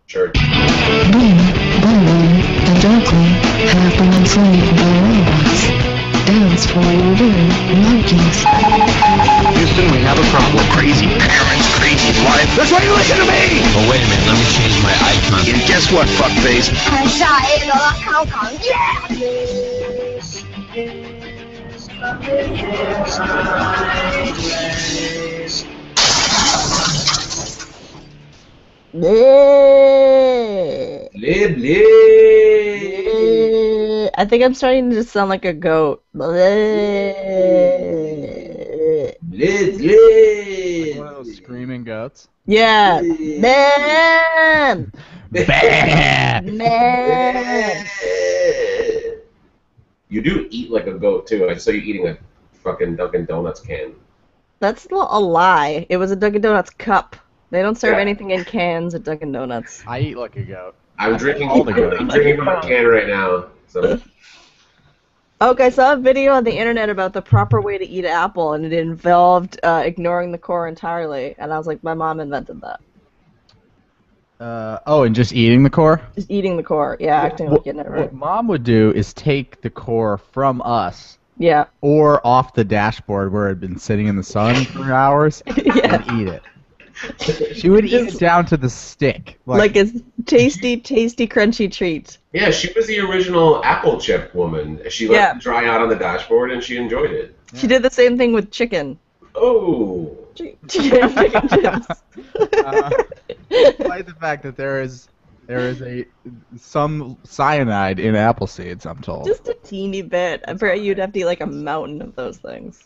Sure. Boom, boom, and ugly have been enslaved by robots. Dance for your little monkeys. Houston, we have a problem. Crazy parents, crazy wife. That's why you listen to me! Oh, wait a minute, let me change my icon. And guess what, fuckface?看下一个了，康康耶！ Bleh, bleh. I think I'm starting to sound like a goat. Bleh, bleh. One of those screaming goats. Yeah. Man! Bam! Man! You do eat like a goat too. I saw you eating a fucking Dunkin' Donuts can. That's not a lie. It was a Dunkin' Donuts cup. They don't serve Yeah. anything in cans at Dunkin' Donuts. I eat like a goat. I'm drinking. All the goats. I'm drinking from a can right now. So. Okay, I saw a video on the internet about the proper way to eat an apple, and it involved ignoring the core entirely. And I was like, my mom invented that. Oh, and just eating the core? Just eating the core. Yeah, acting like you never. What Mom would do is take the core from us, Yeah. or off the dashboard where it had been sitting in the sun for hours, Yeah. and eat it. She would eat it down to the stick. Like a tasty, tasty, crunchy treat. Yeah, she was the original apple chip woman. She let it dry out on the dashboard and she enjoyed it. She did the same thing with chicken. Oh. Chicken chips. Despite the fact that there is some cyanide in apple seeds, I'm told. Just a teeny bit. I bet you'd have to eat like a mountain of those things.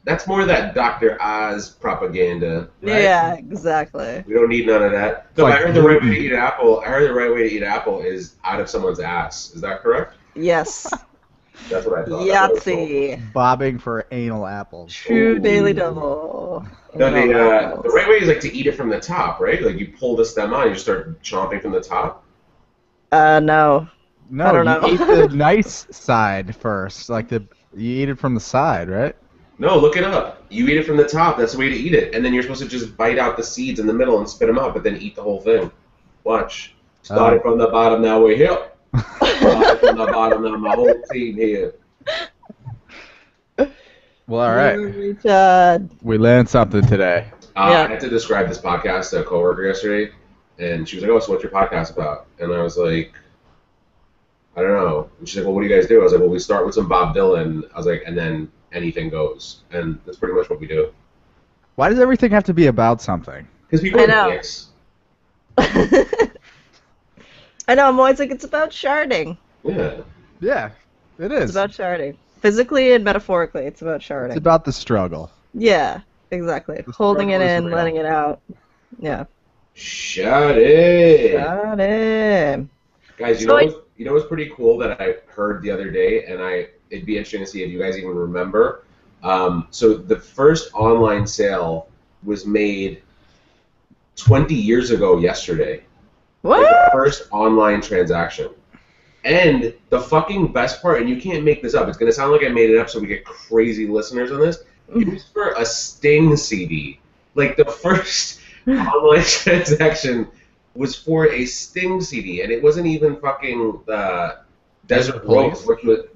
That's more that Dr. Oz propaganda, right? Yeah, exactly. We don't need none of that. So Like I heard the right way to eat an apple. I heard the right way to eat an apple is out of someone's ass. Is that correct? Yes. That's what I thought. That's what I was told. Yahtzee. Bobbing for anal apples. True daily double. No, the right way is like to eat it from the top, right? Like you pull the stem out and you start chomping from the top. No. No, I don't know. you eat the nice side first. You eat it from the side, right? No, look it up. You eat it from the top. That's the way to eat it. And then you're supposed to just bite out the seeds in the middle and spit them out, but then eat the whole thing. Watch. Started from the bottom, now we're here. Started from the bottom, now my whole team here. Well, all right. Richard. We learned something today. I had to describe this podcast to a coworker yesterday, and she was like, "Oh, so what's your podcast about?" And I was like, "I don't know." And she's like, "Well, what do you guys do?" I was like, "Well, we start with some Bob Dylan." I was like, "And then anything goes," and that's pretty much what we do. Why does everything have to be about something? Because people I are know. dicks. I know, I'm always like, it's about sharding. Yeah. Yeah, it is. It's about sharding. Physically and metaphorically, it's about sharding. It's about the struggle. Yeah, exactly. Holding it struggle is in, real. letting it out. Yeah. Shut it. Sharding. Guys, you know what's pretty cool that I heard the other day, and it'd be interesting to see if you guys even remember. So the first online sale was made 20 years ago yesterday. What? Like the first online transaction. And the fucking best part, and you can't make this up, it's going to sound like I made it up so we get crazy listeners on this, it was for a Sting CD. Like the first online transaction was for a Sting CD, and it wasn't even fucking Desert Rose.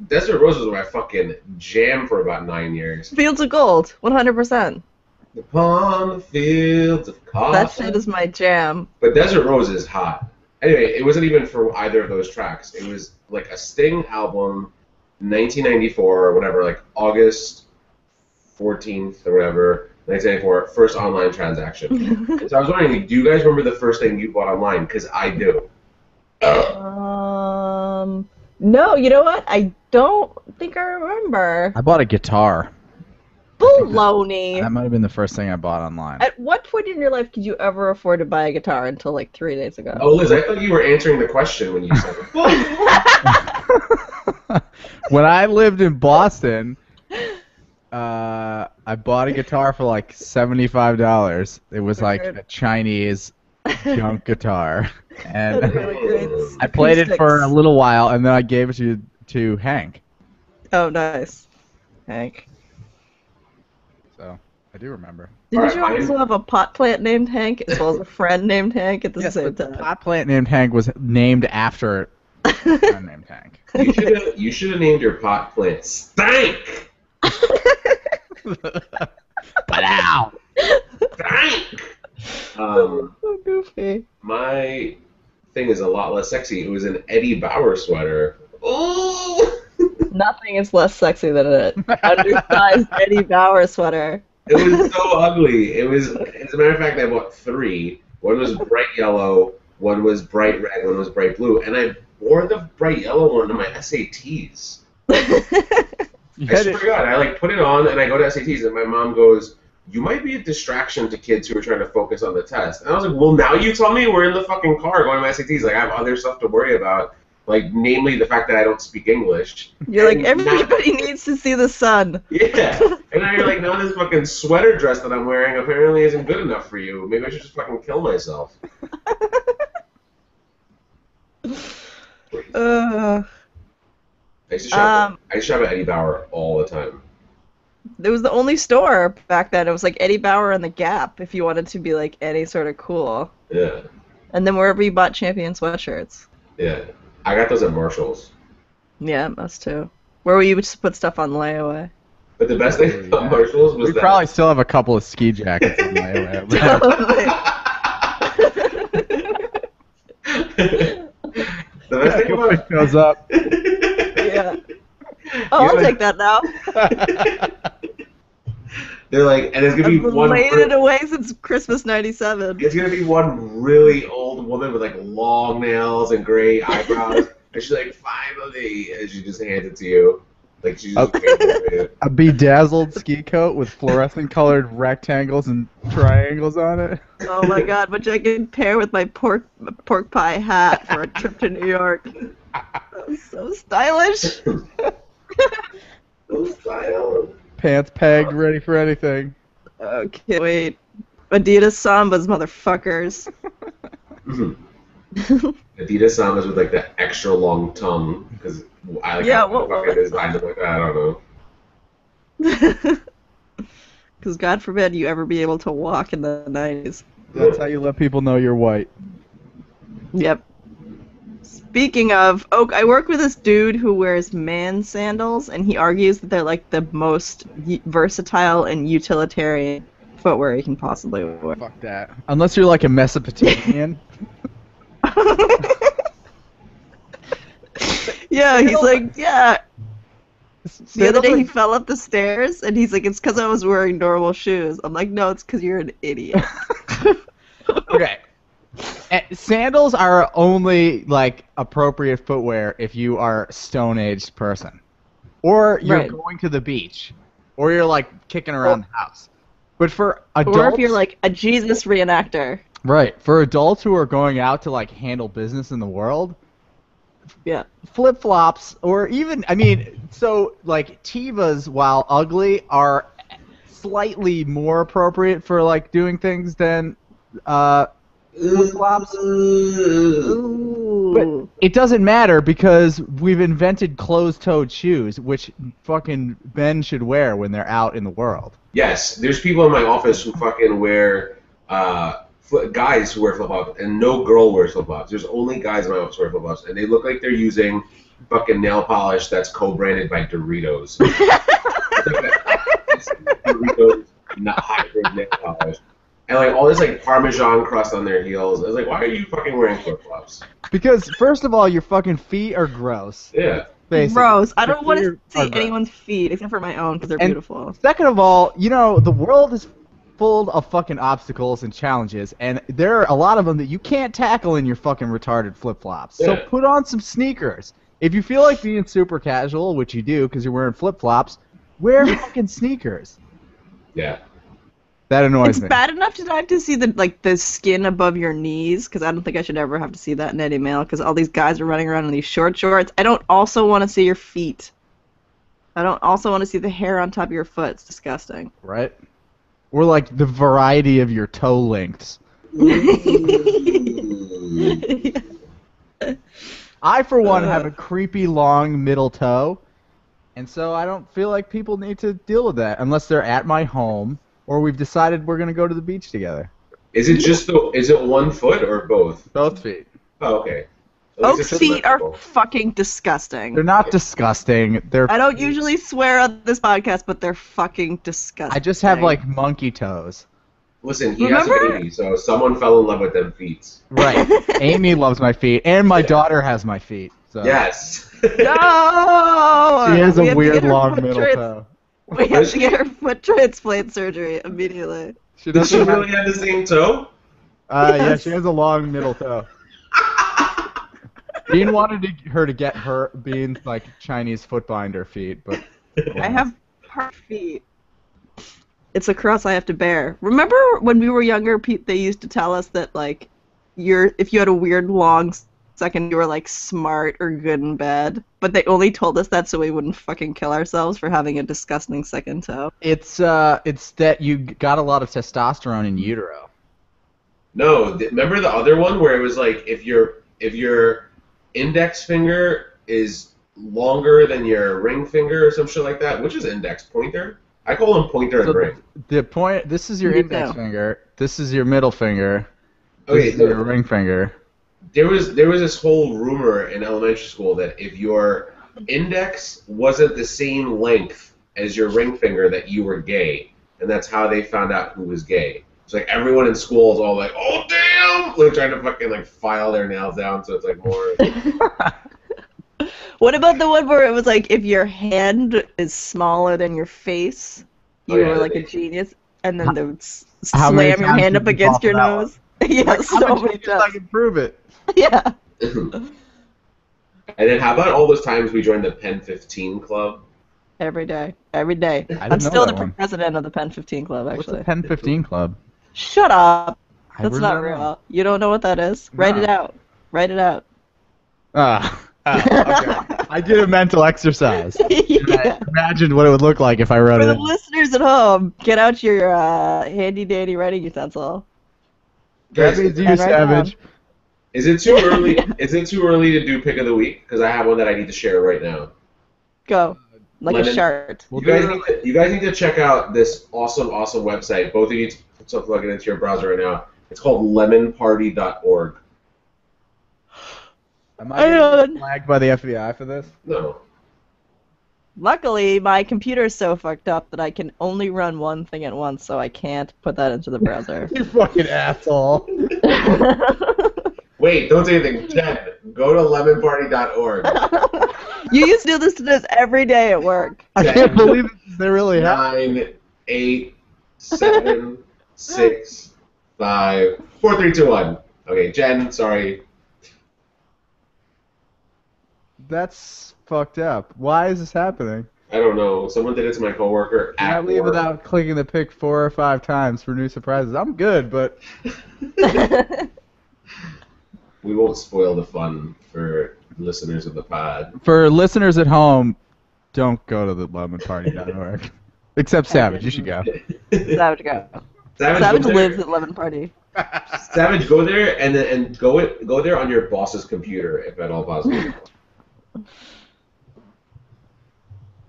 Desert Rose was my fucking jam for about 9 years. Fields of Gold, 100%. Upon the fields of cotton. That shit is my jam. But Desert Rose is hot. Anyway, it wasn't even for either of those tracks. It was like a Sting album, 1994 or whatever, like August 14th or whatever, 1994, first online transaction. And so I was wondering, do you guys remember the first thing you bought online? Because I do. No, you know what? I don't think I remember. I bought a guitar. Baloney. That might have been the first thing I bought online. At what point in your life could you ever afford to buy a guitar until like 3 days ago? Oh, Liz, I thought you were answering the question when you said it. When I lived in Boston, I bought a guitar for like $75. It was like a Chinese junk guitar. And That's really great. I played it for a Acoustics. little while, and then I gave it to Hank. Oh, nice. Hank. So I do remember. Didn't you also have a pot plant named Hank as well as a friend named Hank at the same but time? the pot plant named Hank was named after a friend named Hank. You should have named your pot plant Stank. Ow! Stank. So goofy. My thing is a lot less sexy. It was an Eddie Bauer sweater. Oh! Nothing is less sexy than an undersized Eddie Bauer sweater. It was so ugly. It was, as a matter of fact, I bought 3. One was bright yellow, one was bright red, one was bright blue, and I wore the bright yellow one to my SATs. I swear to God, I put it on and I go to SATs and my mom goes, "You might be a distraction to kids who are trying to focus on the test." And I was like, "Well, now you tell me we're in the fucking car going to my SATs. I have other stuff to worry about, namely the fact that I don't speak English." You're like, everybody needs to see the sun. Yeah. And now you're like, now this fucking sweater dress that I'm wearing apparently isn't good enough for you. Maybe I should just fucking kill myself. I used to shop at Eddie Bauer all the time. It was the only store back then. It was like Eddie Bauer and the Gap if you wanted to be any sort of cool. Yeah. And then wherever you bought Champion sweatshirts. Yeah. I got those at Marshall's. Yeah, us too. Where we used to put stuff on layaway. But the best thing about Marshall's was we probably still have a couple of ski jackets on layaway. The best thing about it goes up. Yeah. Oh, I'll take that now. They're like, and there's gonna be one. I've laid it away since Christmas '97. It's gonna be one really old woman with long nails and gray eyebrows, and she's like, "Finally!" and she just hands it to you, she's just a bedazzled ski coat with fluorescent colored rectangles and triangles on it. Oh my God! Which I can pair with my pork pie hat for a trip to New York. That was so stylish. So stylish. Pants pegged, ready for anything. Okay, wait. Adidas Sambas, motherfuckers. Adidas Sambas with the extra long tongue because I what designed them like that. I don't know. Because God forbid you ever be able to walk in the 90s. That's how you let people know you're white. Yep. Speaking of, I work with this dude who wears man sandals, and he argues that they're the most versatile and utilitarian footwear you can possibly wear. Fuck that. Unless you're a Mesopotamian. Yeah, he's yeah. The other day he fell up the stairs, and he's like, "It's because I was wearing normal shoes." I'm like, "No, it's because you're an idiot." Okay. Sandals are only appropriate footwear if you are a stone-aged person, or you're going to the beach, or you're kicking around the house. But for adults, or if you're a Jesus reenactor, right? For adults who are going out to handle business in the world, yeah, flip-flops, or even Tevas, while ugly, are slightly more appropriate for doing things than flip-flops. But it doesn't matter because we've invented closed-toed shoes, which fucking men should wear when they're out in the world. Yes, there's people in my office who fucking wear, guys who wear flip-flops, and no girl wears flip-flops. There's only guys in my office who wear flip-flops, and they look like they're using fucking nail polish that's co-branded by Doritos. Doritos, not hybrid nail polish. And all this Parmesan crust on their heels. I was like, why are you fucking wearing flip-flops? Because first of all, your fucking feet are gross. Yeah. Basically. Gross. I don't want to see anyone's feet except for my own because they're beautiful. Second of all, the world is full of fucking obstacles and challenges, and there are a lot of them that you can't tackle in your fucking retarded flip-flops. Yeah. So put on some sneakers. If you feel like being super casual, which you do because you're wearing flip-flops, wear fucking sneakers. Yeah. That annoys me. It's bad enough to not have to see the skin above your knees, because I don't think I should ever have to see that in any male, because all these guys are running around in these short shorts. I don't also want to see your feet. I don't also want to see the hair on top of your foot. It's disgusting. Right? Or the variety of your toe lengths. I, for one, have a creepy long middle toe, and so I don't feel like people need to deal with that unless they're at my home or we've decided we're gonna go to the beach together. Is it just is it 1 foot or both? Both feet. Oh, okay. At least Oak's it's feet are symmetrical. fucking disgusting. They're not disgusting. They're. I don't usually swear on this podcast, but they're fucking disgusting. I just have like monkey toes. Listen, he has a Remember? baby, so someone fell in love with them feet. Right. Amy loves my feet, and my daughter has my feet. So. Yes. No! She has We a have to weird get her long foot middle trans- toe. We have to get her foot transplant surgery immediately. She Does she doesn't have. really have the same toe? Yeah, she has a long middle toe. Bean wanted her to get her Bean's like Chinese foot binder feet, but I have part feet. It's a cross I have to bear. Remember when we were younger, they used to tell us that like if you had a weird long second, you were like smart or good and bad. But they only told us that so we wouldn't fucking kill ourselves for having a disgusting second toe. it's that you got a lot of testosterone in utero. No, remember the other one where it was like if your index finger is longer than your ring finger or some shit like that. Which is index? Pointer? I call them pointer and ring. The point. This is your Me index too. finger. This is your middle finger. Okay, This is your ring finger. There was this whole rumor in elementary school that if your index wasn't the same length as your ring finger, that you were gay, and that's how they found out who was gay. It's like everyone in school is all like, "Oh damn!" Like trying to fucking like file their nails down, so it's like more. What about the one where it was like if your hand is smaller than your face, you Oh, yeah, were like they- a genius, and then they would How many slam your times hand did up you against fall your for that nose. Yeah, How so much many chances I times. can prove it? Yeah. And then how about all those times we joined the Pen 15 club? Every day. Every day. didn't I'm know still that the one. president of the Pen 15 Club, What's actually. the 10-15 club? Shut up. I That's really not don't know. real. You don't know what that is? Write it No. out. Write it out. Okay. I did a mental exercise. And Yeah. I imagined what it would look like if I wrote For it the in. listeners at home, get out your handy dandy writing utensil. That Guys, means you, And write Savage. is it too early? Is it too early to do pick of the week? Because I have one that I need to share right now. Go. Like Lemon. a shark. We'll You guys need to check out this awesome website. Both of you plug it into your browser right now. It's called lemonparty.org. Am I know. gonna get flagged by the FBI for this? No. Luckily, my computer is so fucked up that I can only run one thing at once, so I can't put that into the browser. You fucking asshole. Wait, don't say anything. Jen, go to lemonparty.org. You used to do this to us every day at work. I can't believe they really have. 9, 8, 7, 6, 5, 4, 3, 2, 1. Okay, Jen, sorry. That's fucked up. Why is this happening? I don't know. Someone did it to my coworker Can I at leave work. without clicking the pick 4 or 5 times for new surprises? I'm good, but We won't spoil the fun for listeners of the pod. for listeners at home, don't go to the lemonparty.org. Except Savage, you should go. Savage go. go Savage there. lives at Lemon Party. Savage, go there and go there on your boss's computer, if at all possible.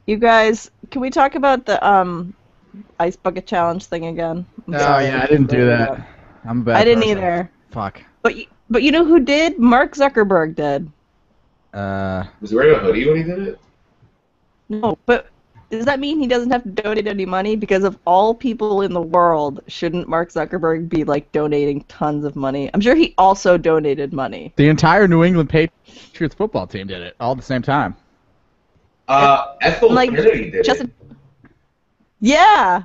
You guys, can we talk about the ice bucket challenge thing again? I'm Oh sorry. yeah, I didn't do that. I'm a bad I didn't person. either. Fuck. But you know who did? Mark Zuckerberg did. Was he wearing a hoodie when he did it? No, but does that mean he doesn't have to donate any money? Because of all people in the world, shouldn't Mark Zuckerberg be like donating tons of money? I'm sure he also donated money. The entire New England Patriots football team did it all at the same time. Ethel Like, Kennedy did just it. Yeah.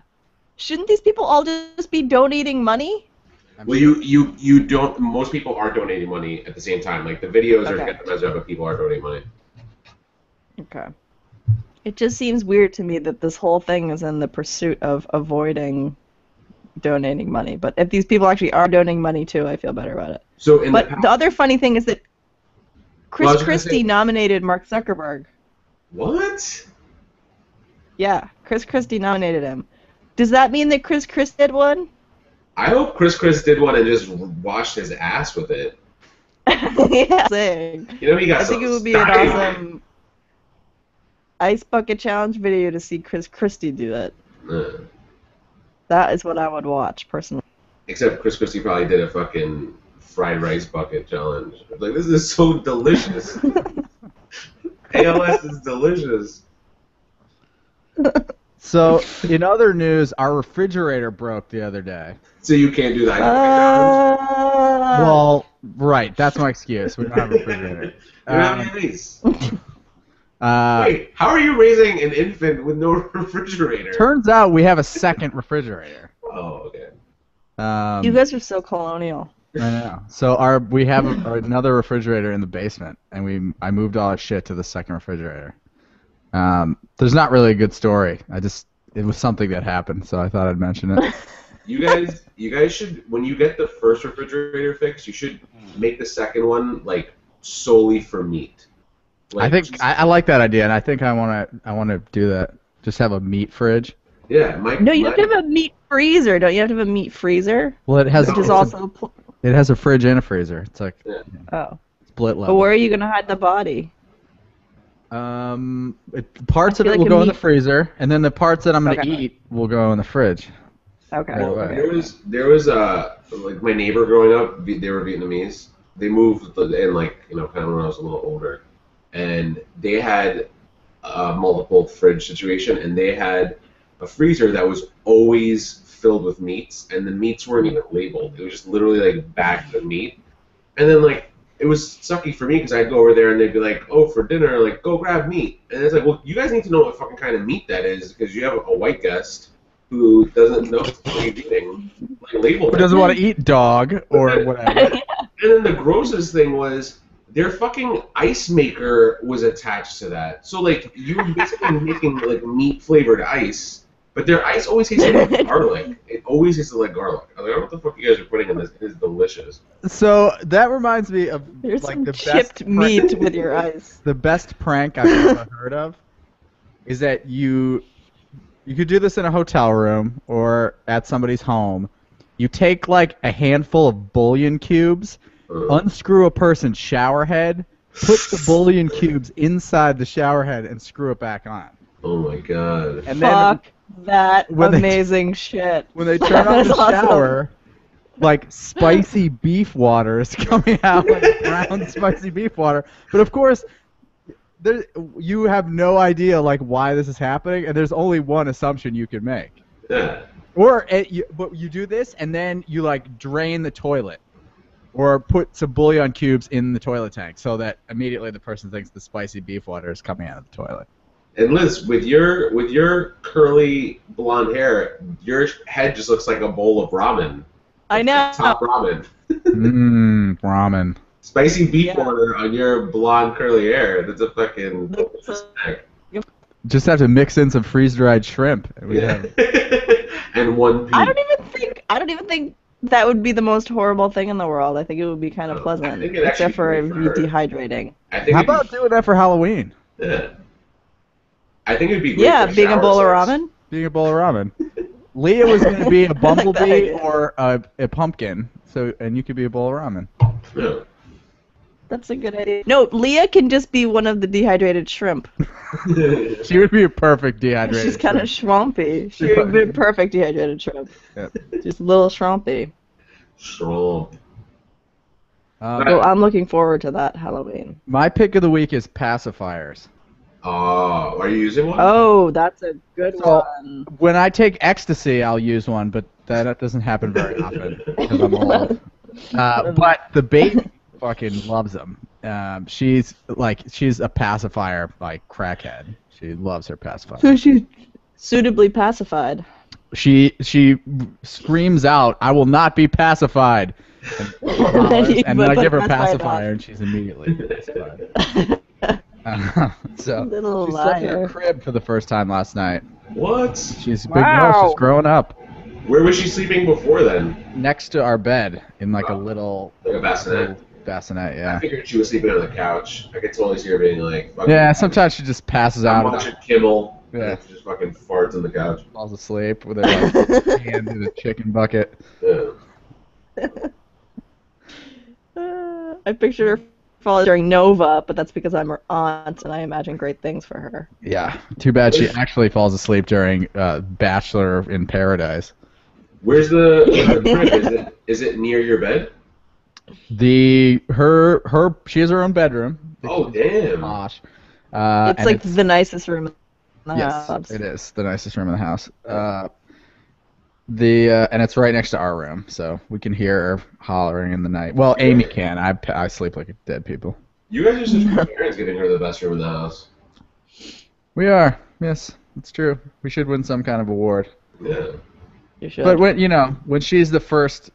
Shouldn't these people all just be donating money? Well, you don't. Most people are donating money at the same time. Like the videos are Okay. getting measured up, but people are donating money. Okay. It just seems weird to me that this whole thing is in the pursuit of avoiding donating money. But if these people actually are donating money too, I feel better about it. So in But the the other funny thing is that Well, I Chris was gonna Christie say- nominated Mark Zuckerberg. what? Yeah, Chris Christie nominated him. Does that mean that Chris Christie did one? I hope Chris did one and just washed his ass with it. Yeah, saying. You know, he got I think some it would be an style. awesome ice bucket challenge video to see Chris Christie do that. That is what I would watch personally. Except Chris Christie probably did a fucking fried rice bucket challenge. Like, this is so delicious. ALS is delicious. So, in other news, our refrigerator broke the other day. So you can't do that challenge? Well, right, that's my excuse. We don't have a refrigerator. You don't have any of these. Uh, Wait, how are you raising an infant with no refrigerator? Turns out we have a second refrigerator. Oh, okay. You guys are so colonial. I know. So we have another refrigerator in the basement, and I moved all our shit to the second refrigerator. There's not really a good story. It was something that happened, so I thought I'd mention it. You guys should, when you get the first refrigerator fixed, you should make the second one like solely for meat. Like, I think I like that idea, and I think I wanna do that. Just have a meat fridge. Yeah, No, you have to have a meat freezer. Don't you have to have a meat freezer? Well, it has Which is also. it has a fridge and a freezer. It's like Oh. split But level. where are you gonna hide the body? Parts of feel it like will a go in the meat- freezer, and then the parts that I'm gonna Okay. eat will go in the fridge. Okay. Right away. There was like my neighbor growing up. They were Vietnamese. They moved in like kind of when I was a little older, and they had a multiple fridge situation, and they had a freezer that was always filled with meats, and the meats weren't even labeled. It was just literally like bags of meat, and then like it was sucky for me because I'd go over there and they'd be like, "Oh, for dinner, like go grab meat," and it's like, well, you guys need to know what fucking kind of meat that is because you have a white guest who doesn't know what he's eating. Like, label Who it. doesn't want to eat dog or whatever? And then the grossest thing was their fucking ice maker was attached to that. So like you were basically making like meat flavored ice, but their ice always tasted like garlic. It always tasted like garlic. I was like, I don't know what the fuck you guys are putting in this. It is delicious. So that reminds me of There's like some the chipped best meat with your ice. The best prank I've ever heard of is that you could do this in a hotel room or at somebody's home. You take like a handful of bouillon cubes, unscrew a person's shower head, put the bouillon cubes inside the shower head, and screw it back on. Oh my god. And then Fuck that when they- amazing shit. when they turn on the That's awesome. shower, like spicy beef water is coming out, like brown spicy beef water. But of course, you have no idea like why this is happening, and there's only one assumption you can make. Yeah. But you do this, and then you like drain the toilet, or put some bouillon cubes in the toilet tank, so that immediately the person thinks the spicy beef water is coming out of the toilet. And Liz, with your curly blonde hair, your head just looks like a bowl of ramen. I know. Top ramen. Ramen. Spicy beef Yeah. water on your blonde curly hair. That's a fucking snack. Just have to mix in some freeze-dried shrimp. And we have And one pea. I don't even think that would be the most horrible thing in the world. I think it would be kind of I pleasant, think it actually except for would be for her. dehydrating. I think How it'd be- about doing that for Halloween? Yeah. I think it'd be great Yeah, for being a shower bowl of sex. ramen. Being a bowl of ramen. Leah was going to be a bumblebee idea. or a pumpkin, and you could be a bowl of ramen. Yeah. That's a good idea. No, Leah can just be one of the dehydrated shrimp. She would be a perfect dehydrated. She's kind of schwampy. She would be a perfect dehydrated shrimp. Yep. Just a little schwampy. Strong. Well, I'm looking forward to that Halloween. My pick of the week is pacifiers. Oh, are you using one? Oh, that's a good So- one. When I take ecstasy, I'll use one, but that doesn't happen very often because I'm old. But the baby fucking loves them. She's a pacifier like crackhead. She loves her pacifier. So she's suitably pacified. She screams out, "I will not be pacified," and then I give her pacifier, and she's immediately pacified. So Little she slept in her liar. crib for the first time last night. What? She's big. Wow. No, she's growing up Where was she sleeping before then? next to our bed in like a little Like a bassinet? bassinet. I Yeah. figured she was sleeping on the couch. I could totally see her being like, fucking, Yeah. Sometimes she just passes I'm out, watching Kimmel. Yeah. And she just fucking farts on the couch. falls asleep with her like, hand in a chicken bucket. Yeah. I pictured her falling during Nova, but that's because I'm her aunt and I imagine great things for her. Yeah. Too bad she actually falls asleep during Bachelor in Paradise. Where's the crib? Is it near your bed? She has her own bedroom. Oh, damn. Posh. It's like the nicest room in the yes, house. it is the nicest room in the house. And it's right next to our room, so we can hear her hollering in the night. Well, Amy can. I sleep like dead people. You guys are such good parents giving her the best room in the house. We are. Yes, it's true. We should win some kind of award. Yeah. You should. But when she's the first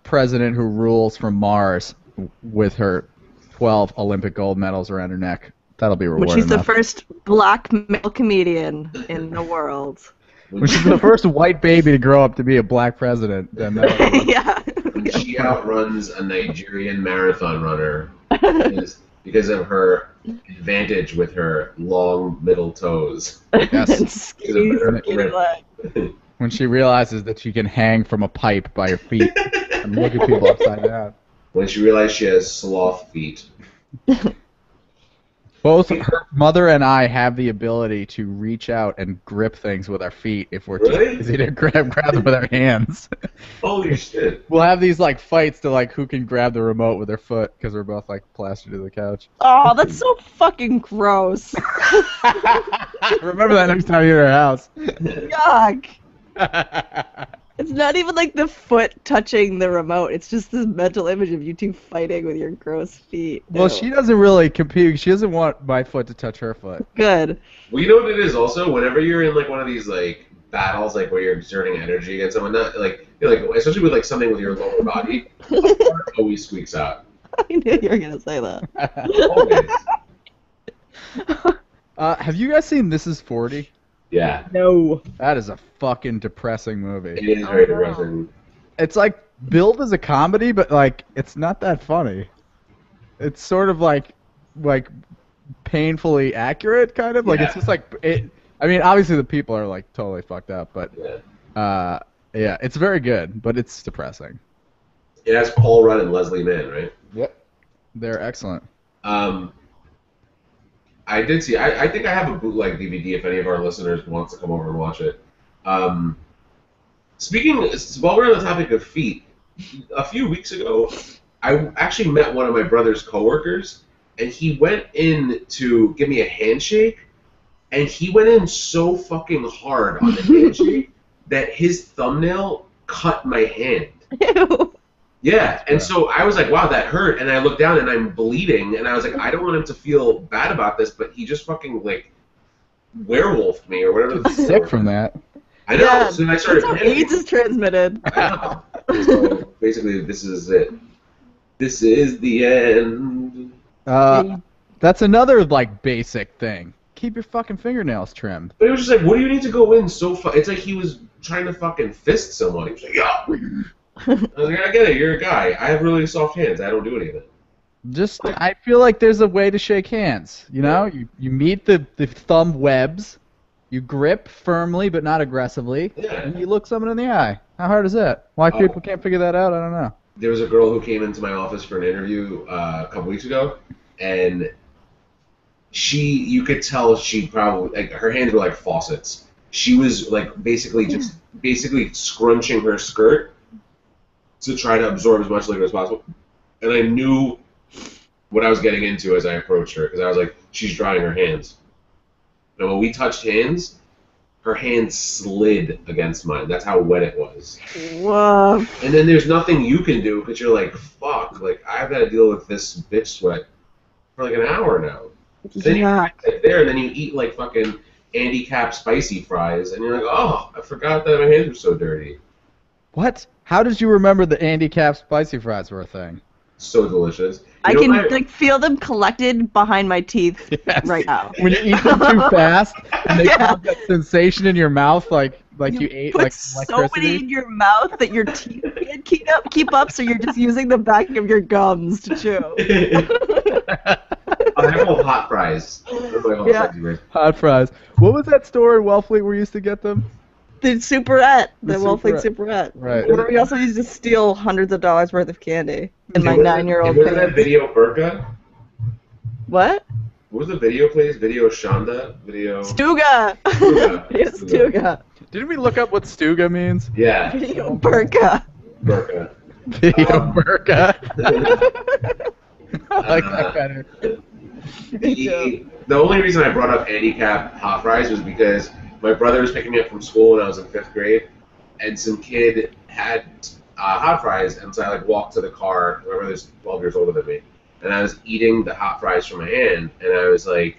president who rules from Mars with her 12 Olympic gold medals around her neck, that'll be rewarding. When she's the first black male comedian in the world. When she's the first white baby to grow up to be a black president, then that'll be... Yeah. When she outruns a Nigerian marathon runner because of her advantage with her long middle toes. Yes. Skinny leg. When she realizes that she can hang from a pipe by her feet and look at people upside down. When she realized she has sloth feet. Both her mother and I have the ability to reach out and grip things with our feet if we're too lazy to grab them with our hands. Holy shit. We'll have these like fights to like who can grab the remote with their foot because we're both like plastered to the couch. Oh, that's so fucking gross. Remember that next time you're at our house. Yuck. It's not even like the foot touching the remote. It's just this mental image of you two fighting with your gross feet. Well, she doesn't really compete. She doesn't want my foot to touch her foot. Good. Well, you know what it is also? Whenever you're in like one of these like battles, like where you're exerting energy against someone, not like especially with like something with your lower body, a part always squeaks out. I knew you were gonna say that. Always. Have you guys seen This Is 40? Yeah. No. That is a fucking depressing movie. It is very depressing. It's like billed as a comedy, but like it's not that funny. It's sort of like painfully accurate, kind of. Like it's just like it. I mean, obviously the people are like totally fucked up, but yeah, it's very good, but it's depressing. It has Paul Rudd and Leslie Mann, right? Yep. They're excellent. I did see. I think I have a bootleg DVD if any of our listeners wants to come over and watch it. While we're on the topic of feet, a few weeks ago, I actually met one of my brother's coworkers, and he went in to give me a handshake, and he went in so fucking hard on the handshake that his thumbnail cut my hand. Ew. Yeah, and so I was like, wow, that hurt, and I looked down and I'm bleeding, and I was like, I don't want him to feel bad about this, but he just fucking, like, werewolfed me or whatever. Sick from that. I know, Yeah, so then I started that's how panicking. AIDS is transmitted. I know. So basically, this is it. This is the end. That's another, like, basic thing. Keep your fucking fingernails trimmed. But it was just like, what do you need to go in so it's like he was trying to fucking fist someone. He was like, yeah. I was like, I get it, you're a guy. I have really soft hands. I don't do anything. I feel like there's a way to shake hands. You know, you meet the thumb webs, you grip firmly but not aggressively, and you look someone in the eye. How hard is that? Why people can't figure that out, I don't know. There was a girl who came into my office for an interview a couple weeks ago, and you could tell she probably, like, her hands were like faucets. She was like basically scrunching her skirt to try to absorb as much liquid as possible. And I knew what I was getting into as I approached her, because I was like, she's drying her hands. And when we touched hands, her hand slid against mine. That's how wet it was. Whoa. And then there's nothing you can do, because you're like, fuck, like, I've got to deal with this bitch sweat for like an hour now. Then you sit there, and then you eat like fucking Andy Cap spicy fries, and you're like, oh, I forgot that my hands were so dirty. What? How did you remember the Andy Cap spicy fries were a thing? So delicious. I can like feel them collected behind my teeth right now. When you eat them too fast, and they have that sensation in your mouth, like you ate put like so electricity. many in your mouth that your teeth can't keep up, so you're just using the back of your gums to chew. I call hot fries. Hot fries. What was that store in Wellfleet where you used to get them? The Superette, the Wellfleet Superette. Right. Where we also used to steal hundreds of dollars worth of candy in my 9-year-old Wasn't that Video Burka? What? What was the video place? Video Shonda? Video... Stuga! Stuga. It's Stuga. Didn't we look up what Stuga means? Yeah. Video burka. Burka. Video burka. I like Uh, that better. The only reason I brought up handicap hot fries was because my brother was picking me up from school when I was in 5th grade, and some kid had hot fries, and so I like walked to the car. My brother's 12 years older than me, and I was eating the hot fries from my hand, and I was like,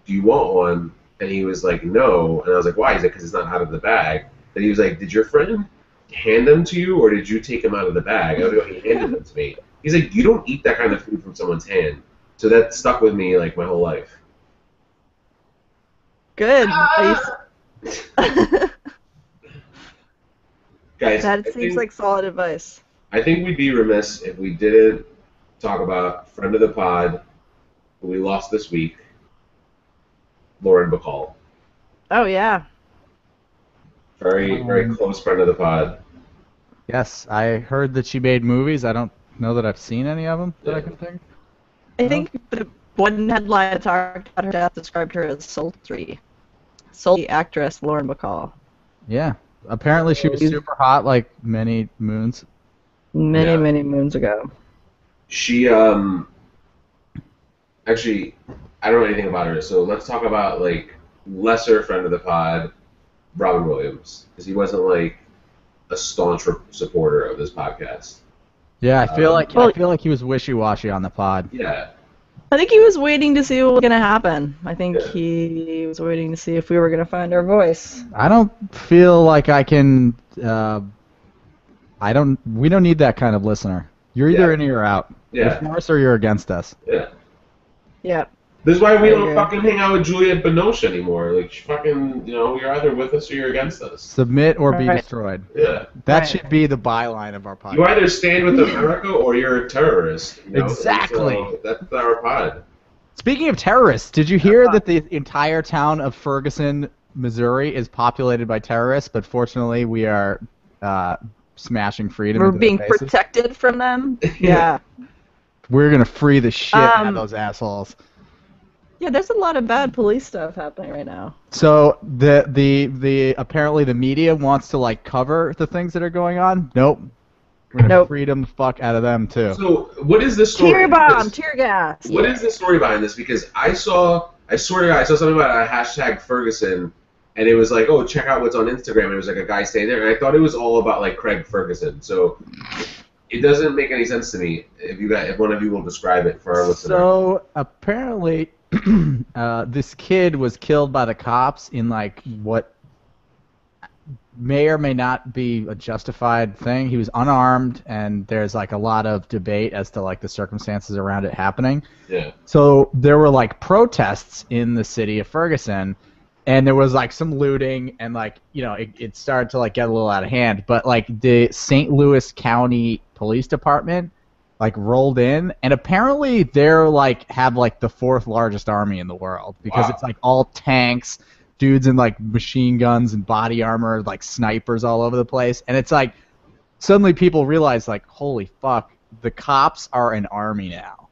"Do you want one?" And he was like, "No," and I was like, "Why?" He's like, "Because it's not out of the bag." And he was like, "Did your friend hand them to you, or did you take them out of the bag?" I was like, "He handed them to me." He's like, "You don't eat that kind of food from someone's hand." So that stuck with me like my whole life. Good. Guys, That seems like solid advice. I think we'd be remiss if we didn't talk about friend of the pod who we lost this week, Lauren Bacall. Oh yeah. Very, very close friend of the pod. Yes, I heard that she made movies. I don't know that I've seen any of them that I Yeah. can think. I think the one headline that talked about her death described her as sultry. Sultry actress Lauren Bacall. Yeah. Apparently she was super hot like many moons. Many moons ago. She, actually, I don't know anything about her, so let's talk about, like, lesser friend of the pod, Robin Williams, because he wasn't, like, a staunch supporter of this podcast. Yeah, I feel like he was wishy-washy on the pod. Yeah. I think he was waiting to see what was gonna happen. I think Yeah. he was waiting to see if we were gonna find our voice. I don't feel like I can. We don't need that kind of listener. You're either in or you're out. Yeah. You're for us or you're against us. Yeah. Yeah. This is why we I don't agree. fucking hang out with Juliette Binoche anymore. Like, she fucking, you're either with us or you're against us. Submit or be Right. destroyed. Yeah. That Right. should be the byline of our podcast. You either stand with America or you're a terrorist. Exactly. So that's our pod. Speaking of terrorists, did you hear that the entire town of Ferguson, Missouri, is populated by terrorists? But fortunately, we are smashing freedom. We're into being their faces. protected from them. Yeah. We're gonna free the shit out of those assholes. Yeah, there's a lot of bad police stuff happening right now. So the apparently the media wants to like cover the things that are going on. Nope. We're gonna Nope. freedom the fuck out of them too. So, what is this story? Tear bomb, Because- tear gas. What is the story behind this? Because I swear to God, I saw something about a hashtag Ferguson, and it was like, oh, check out what's on Instagram. And it was like a guy staying there, and I thought it was all about like Craig Ferguson. So it doesn't make any sense to me. If one of you will describe it for our listeners. So apparently, this kid was killed by the cops in like what may or may not be a justified thing. He was unarmed, and there's like a lot of debate as to like the circumstances around it happening. Yeah. So there were like protests in the city of Ferguson, and there was like some looting, and like it started to like get a little out of hand. But like the St. Louis County Police Department like rolled in, and apparently they're like have like the 4th largest army in the world because Wow. it's like all tanks, dudes in like machine guns and body armor, like snipers all over the place, and it's like suddenly people realize like holy fuck, the cops are an army now.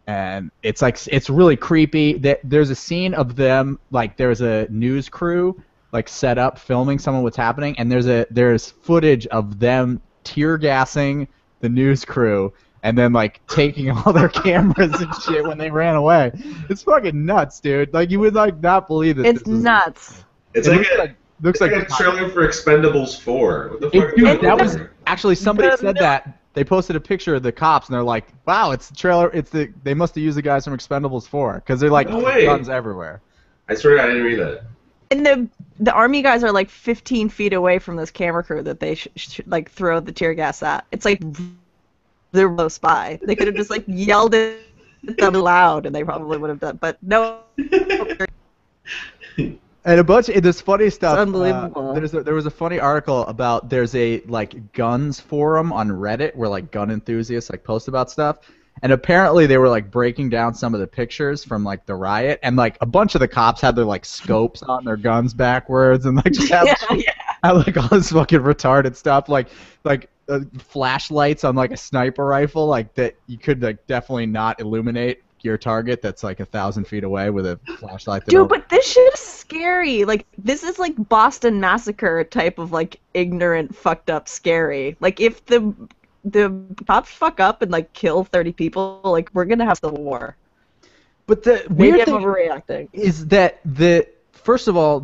And it's like it's really creepy. There's a scene of them like there's a news crew like set up filming some of what's happening, and there's footage of them tear gassing the news crew and then like taking all their cameras and shit when they ran away. It's fucking nuts, dude. Like you would like not believe that. It's this is- nuts. It's It like looks like a trailer for Expendables 4. What the fuck? is Dude, going that on was there? actually somebody The said mil- that. They posted a picture of the cops and they're like, "Wow, it's the trailer. They must have used the guys from Expendables 4 because they're like No way. guns everywhere." I swear to God, I didn't read that. And the army guys are like 15 feet away from this camera crew that they should like throw the tear gas at. It's like they're close by. They could have just like yelled at them loud, and they probably would have done. But no. And a bunch of this funny stuff. unbelievable. There was a funny article about there's a like guns forum on Reddit where like gun enthusiasts like post about stuff, and apparently they were like breaking down some of the pictures from like the riot, and like a bunch of the cops had their like scopes on their guns backwards and like just had, had like all this fucking retarded stuff like flashlights on like a sniper rifle like that you could like definitely not illuminate your target that's like 1,000 feet away with a flashlight. Dude, but this shit is scary. Like, this is like Boston Massacre type of like ignorant, fucked up, scary. Like, if the cops fuck up and like kill 30 people, like we're gonna have civil war. But the Maybe weird I'm thing overreacting. is that first of all,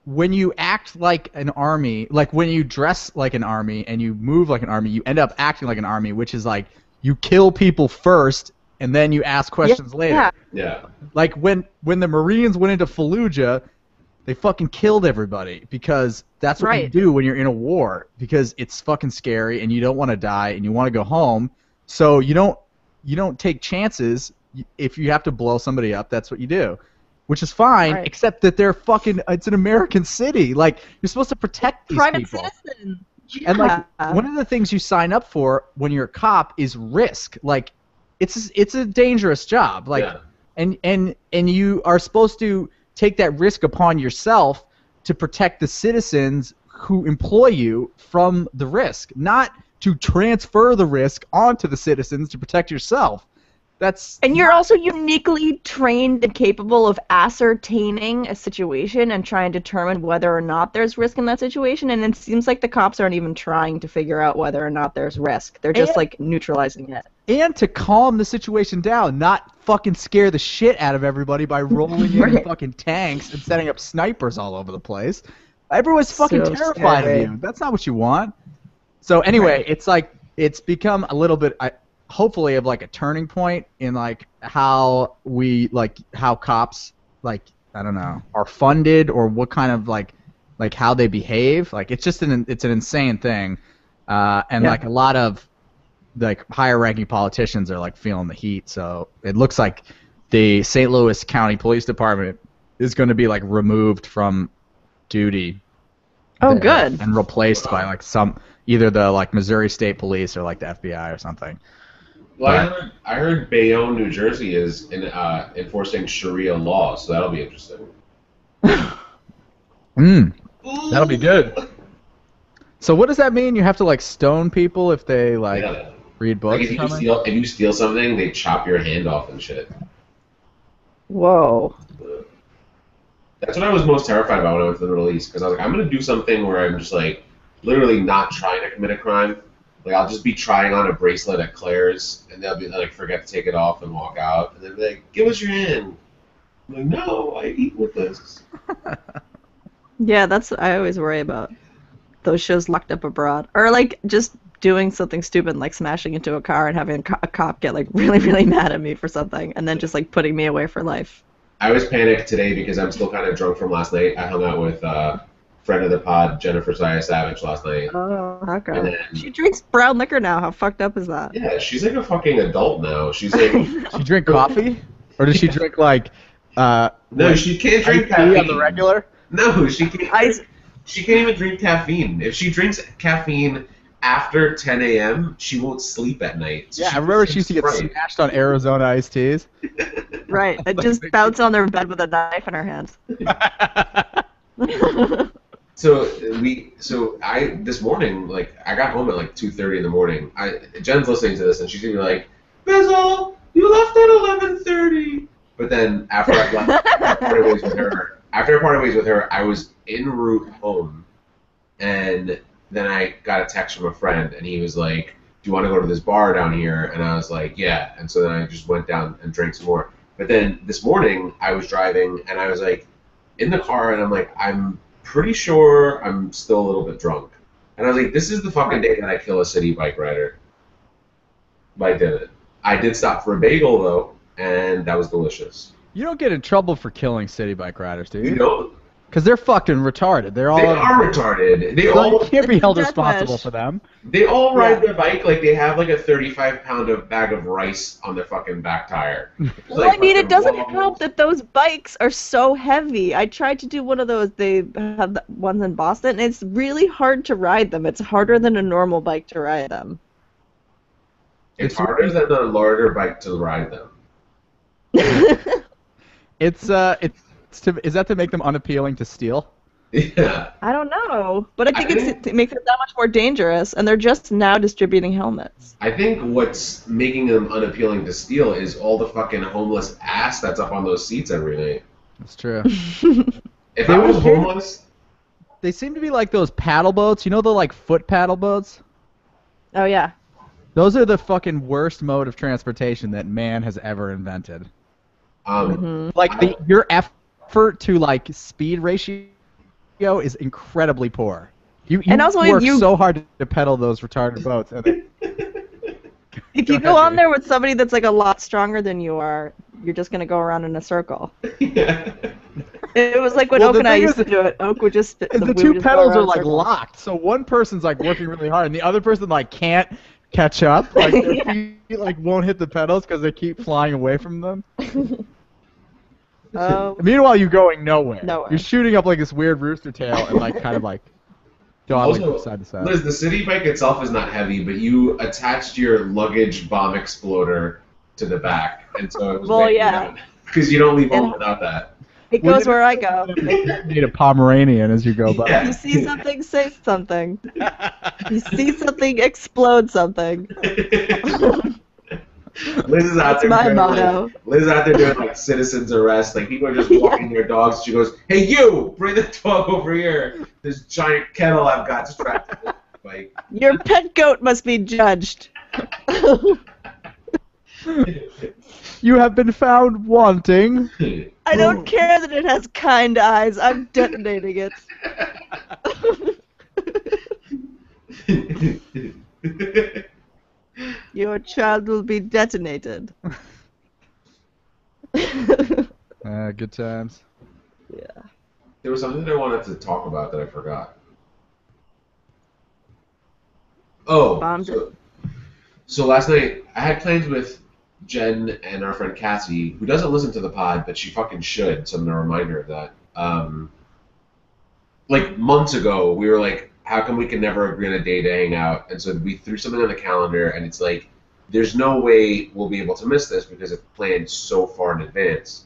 when you act like an army, like when you dress like an army and you move like an army, you end up acting like an army, which is like you kill people first and then you ask questions later. Yeah. Like when the Marines went into Fallujah, they fucking killed everybody because that's what you do when you're in a war, because it's fucking scary and you don't want to die and you want to go home. So you don't take chances. If you have to blow somebody up, that's what you do. Which is fine, except that they're fucking. It's an American city. Like, you're supposed to protect these Private people. citizen. Yeah. And like, one of the things you sign up for when you're a cop is risk. Like, it's a dangerous job. Like, and you are supposed to take that risk upon yourself to protect the citizens who employ you from the risk, not to transfer the risk onto the citizens to protect yourself. And you're also uniquely trained and capable of ascertaining a situation and trying to determine whether or not there's risk in that situation, and it seems like the cops aren't even trying to figure out whether or not there's risk. They're just like neutralizing it. And to calm the situation down, not fucking scare the shit out of everybody by rolling in fucking tanks and setting up snipers all over the place. Everyone's fucking terrified of you. That's not what you want. So anyway, it's like, it's become a little bit... hopefully of like a turning point in like how cops, like, I don't know, are funded or what kind of like how they behave. Like, it's just it's an insane thing. Like a lot of like higher ranking politicians are like feeling the heat. So it looks like the St. Louis County Police Department is going to be like removed from duty. Oh, good. And replaced by like either the like Missouri State Police or like the FBI or something. Well, I heard Bayonne, New Jersey is enforcing Sharia law, so that'll be interesting. That'll be good. So what does that mean? You have to like stone people if they like read books? Like if you steal something, they chop your hand off and shit. Whoa. That's what I was most terrified about when I went to the Middle East, because I was like, I'm gonna do something where I'm just like literally not trying to commit a crime. Like, I'll just be trying on a bracelet at Claire's, and they'll be like, forget to take it off and walk out, and they'll be like, give us your hand. I'm like, no, I eat with this. Yeah, that's what I always worry about. Those shows Locked Up Abroad. Or, like, just doing something stupid, like smashing into a car and having a cop get, like, really, really mad at me for something, and then just, like, putting me away for life. I was panicked today because I'm still kind of drunk from last night. I hung out with friend of the pod, Jennifer Saya Savage, last night. Oh, okay. She drinks brown liquor now. How fucked up is that? Yeah, she's like a fucking adult now. She's like... She drink coffee? Or does she drink like... no, she can't drink caffeine. On the regular? No, she can't. She can't even drink caffeine. If she drinks caffeine after 10 a.m., she won't sleep at night. So yeah, I remember she used to get smashed on Arizona iced teas. Right, and just bounce on their bed with a knife in her hands. So this morning, like, I got home at like 2:30 in the morning. Jen's listening to this and she's gonna be like, Bizzle, you left at 11:30. But then after I parted ways with her, I was en route home, and then I got a text from a friend, and he was like, do you want to go to this bar down here? And I was like, yeah. And so then I just went down and drank some more. But then this morning I was driving and I was like in the car and I'm like, I'm pretty sure I'm still a little bit drunk. And I was like, this is the fucking day that I kill a city bike rider. But I didn't. I did stop for a bagel though, and that was delicious. You don't get in trouble for killing city bike riders, do you? You don't? Because they're fucking retarded. They are retarded. They all can't be held responsible for them. They all ride their bike like they have like a 35-pound bag of rice on their fucking back tire. Well, I mean, it doesn't help that those bikes are so heavy. I tried to do one of those. They have the ones in Boston, and it's really hard to ride them. It's harder than a normal bike to ride them. It's harder than a larger bike to ride them. Is that to make them unappealing to steal? Yeah. I don't know, but I think it makes it that much more dangerous, and they're just now distributing helmets. I think what's making them unappealing to steal is all the fucking homeless ass that's up on those seats every night. That's true. If I was homeless, They seem to be like those paddle boats. You know the like foot paddle boats? Oh yeah. Those are the fucking worst mode of transportation that man has ever invented. Like your effort to like speed ratio is incredibly poor. You And also, work you- so hard to pedal those retarded boats. And If you go on there with somebody that's like a lot stronger than you are, you're just gonna go around in a circle. yeah. It was like when Well, Oak the and I thing used is- to do it. Oak would just the we would two just go pedals around are in like circles. locked, so one person's like working really hard, and the other person like can't catch up. Like their Yeah. feet like won't hit the pedals because they keep flying away from them. Meanwhile, you're going nowhere. Nowhere. You're shooting up like this weird rooster tail and like kind of like dawdling Also, from side to side. Liz, the city bike itself is not heavy, but you attached your luggage bomb exploder to the back, and so it was Well, yeah. because you don't leave home And- without that. It goes where I go. You need a Pomeranian as you go by. Yeah. You see something, say something. You see something, explode something. Liz is out That's there. my doing, motto. Like, Liz is out there doing like citizens arrest. Like people are just walking their dogs. She goes, "Hey, you, bring the dog over here. This giant kennel I've got strapped to this bike." Your pet goat must be judged. You have been found wanting. I don't care that it has kind eyes. I'm detonating it. Your child will be detonated. Good times. Yeah. There was something that I wanted to talk about that I forgot. Oh, Bombed so last night I had plans with Jen and our friend Cassie, who doesn't listen to the pod, but she fucking should, so I'm gonna remind her of that. Like months ago, we were like, how come we can never agree on a day to hang out? And so we threw something on the calendar, and it's like, there's no way we'll be able to miss this because it's planned so far in advance.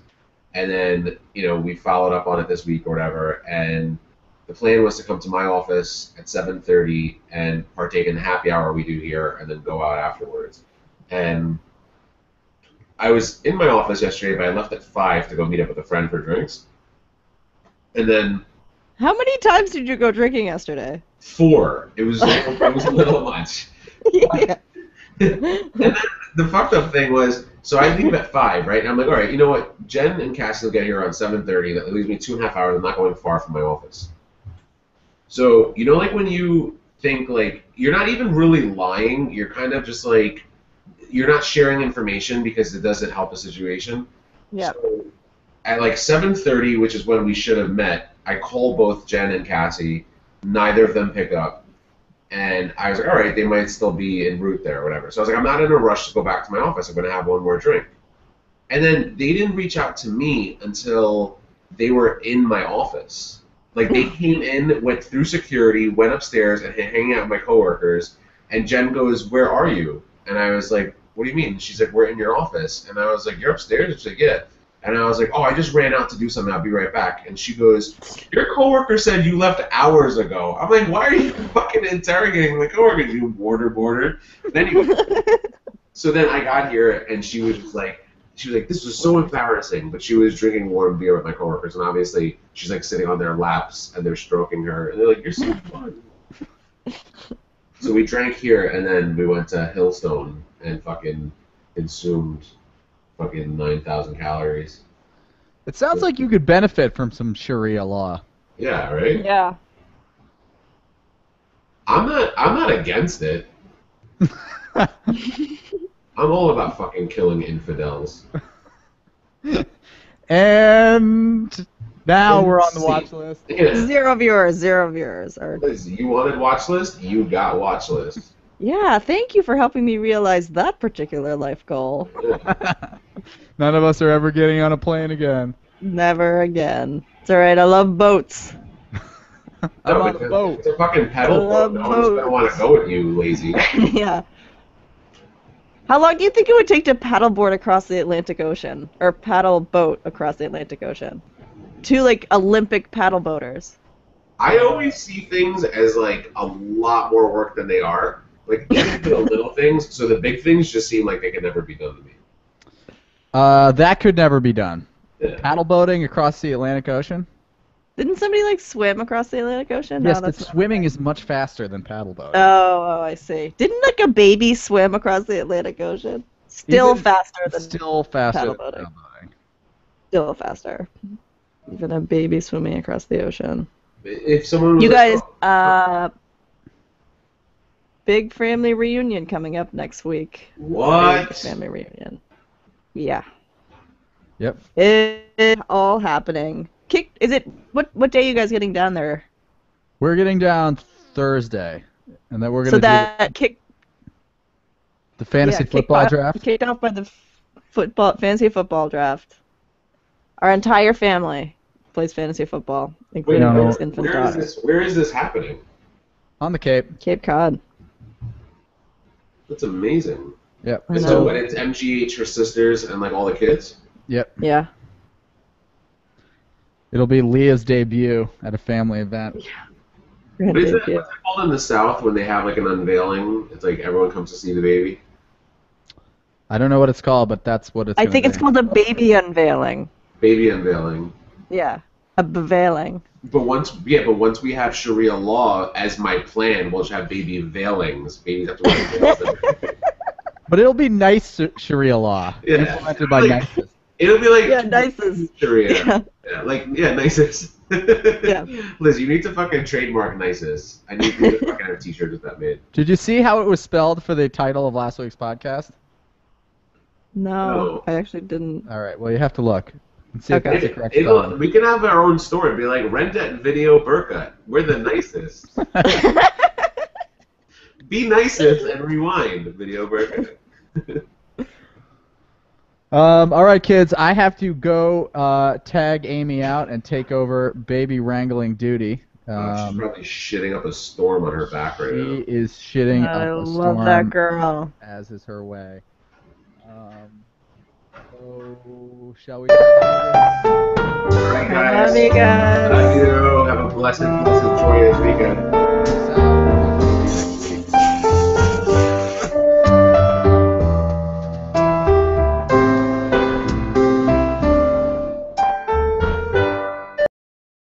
And then, you know, we followed up on it this week or whatever, and the plan was to come to my office at 7:30 and partake in the happy hour we do here, and then go out afterwards. And I was in my office yesterday, but I left at 5 to go meet up with a friend for drinks. And then How many times did you go drinking yesterday? 4. It was a little much. Yeah. And then the fucked up thing was, so I leave at 5, right? And I'm like, all right, you know what? Jen and Cassie will get here around 7:30. That leaves me 2.5 hours. I'm not going far from my office. So, you know, like when you think, like, you're not even really lying. You're kind of just like, you're not sharing information because it doesn't help the situation. Yeah. So at like 7:30, which is when we should have met, I call both Jen and Cassie. Neither of them pick up. And I was like, all right, they might still be en route there or whatever. So I was like, I'm not in a rush to go back to my office. I'm going to have one more drink. And then they didn't reach out to me until they were in my office. Like, they came in, went through security, went upstairs, and hanging out with my coworkers. And Jen goes, where are you? And I was like, what do you mean? She's like, we're in your office. And I was like, you're upstairs? And she's like, yeah. And I was like, oh, I just ran out to do something. I'll be right back. And she goes, your coworker said you left hours ago. I'm like, why are you fucking interrogating my coworker? You border. So then I got here, and she was like, this was so embarrassing. But she was drinking warm beer with my coworkers, and obviously she's like sitting on their laps, and they're stroking her, and they're like, you're so fun. So we drank here, and then we went to Hillstone and fucking consumed fucking 9,000 calories. It sounds like you could benefit from some Sharia law. Yeah, right? Yeah. I'm not against it. I'm all about fucking killing infidels. And now we're on the watch list. Yeah. Zero viewers. Or... Liz, you wanted watch list, you got watch list. Yeah, thank you for helping me realize that particular life goal. None of us are ever getting on a plane again. Never again. It's alright, I love boats. I'm No, on a because boat. It's a fucking pedal boat. No one's gonna want to go with you, lazy. Yeah. How long do you think it would take to paddleboard across the Atlantic Ocean? Or paddle boat across the Atlantic Ocean? Two, like, Olympic paddle boaters. I always see things as like a lot more work than they are. Like even the little things, so the big things just seem like they can never be done to me. That could never be done. Yeah. Paddle boating across the Atlantic Ocean? Didn't somebody like swim across the Atlantic Ocean? Yes, No, but that's not swimming right. is much faster than paddle boating. Oh, I see. Didn't like a baby swim across the Atlantic Ocean? Still Even- faster than Still faster paddle than boating. paddle boating. Still faster. Even a baby swimming across the ocean. If someone was You like, guys, big family reunion coming up next week. what? Big family reunion. Yeah. Yep. It's all happening. Is it what day are you guys getting down there? We're getting down Thursday, and then we're So gonna that do the fantasy football draft. Kicked off by the fantasy football draft. Our entire family plays fantasy football, including No. Luke's infant daughter. Where is this happening? On the Cape. Cape Cod. That's amazing. Yep. I So know. when it's MGH, her sisters, and like all the kids. Yep. Yeah. It'll be Leah's debut at a family event. What is it? Debut. What's it called in the South when they have like an unveiling? It's like everyone comes to see the baby. I don't know what it's called, but that's what it's. I gonna think it's be. called a baby unveiling. Baby unveiling. Yeah. A beveiling. But once we have Sharia law as my plan, we'll just have baby veilings. Babies have to wear veils. But it'll be nice Sharia law Yeah. implemented by Like- nicest. It'll be like Yeah, nicest. Sharia. Yeah. Nicest. Yeah. Liz, you need to fucking trademark nicest. I need you to fucking have t-shirts with that made. Did you see how it was spelled for the title of last week's podcast? No, No. I actually didn't. All right. Well, you have to look and see if Okay. that's the correct spelling. We can have our own story and be like, rent at Video Burqa. We're the nicest. Be nicest and rewind, Video Burqa. All right, kids. I have to go tag Amy out and take over baby wrangling duty. She's probably shitting up a storm on her back right She now. is shitting I up a love storm, that girl. as is her way. So shall we? Alright, guys. Love you guys. Love you. Have a blessed, joyous weekend.